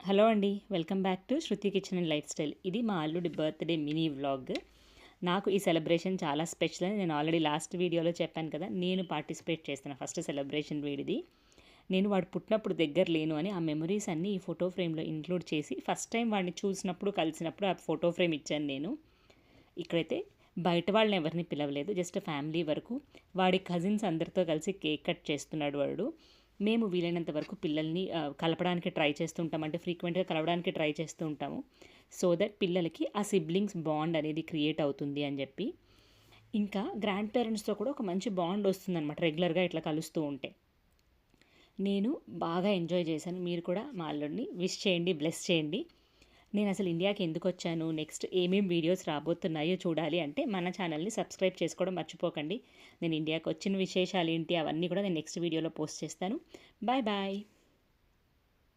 Hello అండి. Welcome back to Shruti kitchen and life style. ఇది మా అల్లుడి బర్త్‌డే మినీ వ్లాగ్. నాకు ఈ సెలబ్రేషన్ చాలా స్పెషల్ అని నేను ఆల్రెడీ లాస్ట్ వీడియోలో చెప్పాను కదా! నేను పార్టిసిపేట్ చేస్తున్న ఫస్ట్ సెలబ్రేషన్ వీడిది. నేను వాడు పుట్టినప్పుడు దగ్గర లేను అని ఆ మెమరీస్ అన్నీ ఈ ఫోటో ఫ్రేమ్‌లో ఇంక్లూడ్ చేసి ఫస్ట్ టైం వాడిని చూసినప్పుడు, కలిసినప్పుడు ఆ ఫోటో ఫ్రేమ్ ఇచ్చాను నేను. ఇక్కడైతే బయట వాళ్ళని ఎవరిని పిలవలేదు. జస్ట్ ఫ్యామిలీ వరకు. వాడి కజిన్స్ అందరితో కలిసి కేక్ కట్ చేస్తున్నాడు వాడు. మేము వీలైనంత వరకు పిల్లల్ని కలపడానికి ట్రై చేస్తూ ఉంటాం. అంటే ఫ్రీక్వెంట్‌గా కలవడానికి ట్రై చేస్తూ ఉంటాము. సో దట్ పిల్లలకి ఆ సిబ్లింగ్స్ బాండ్ అనేది క్రియేట్ అవుతుంది అని చెప్పి. ఇంకా గ్రాండ్ పేరెంట్స్‌తో కూడా ఒక మంచి బాండ్ వస్తుందనమాట రెగ్యులర్‌గా ఇట్లా కలుస్తూ ఉంటే. నేను బాగా ఎంజాయ్ చేశాను. మీరు కూడా మా అల్లుడిని విష్ చేయండి, బ్లెస్ చేయండి. నేను అసలు ఇండియాకి ఎందుకొచ్చాను, నెక్స్ట్ ఏమేం వీడియోస్ రాబోతున్నాయో చూడాలి అంటే మన ఛానల్ని సబ్స్క్రైబ్ చేసుకోవడం మర్చిపోకండి. నేను ఇండియాకి వచ్చిన విశేషాలు ఏంటి అవన్నీ కూడా నేను నెక్స్ట్ వీడియోలో పోస్ట్ చేస్తాను. Bye bye.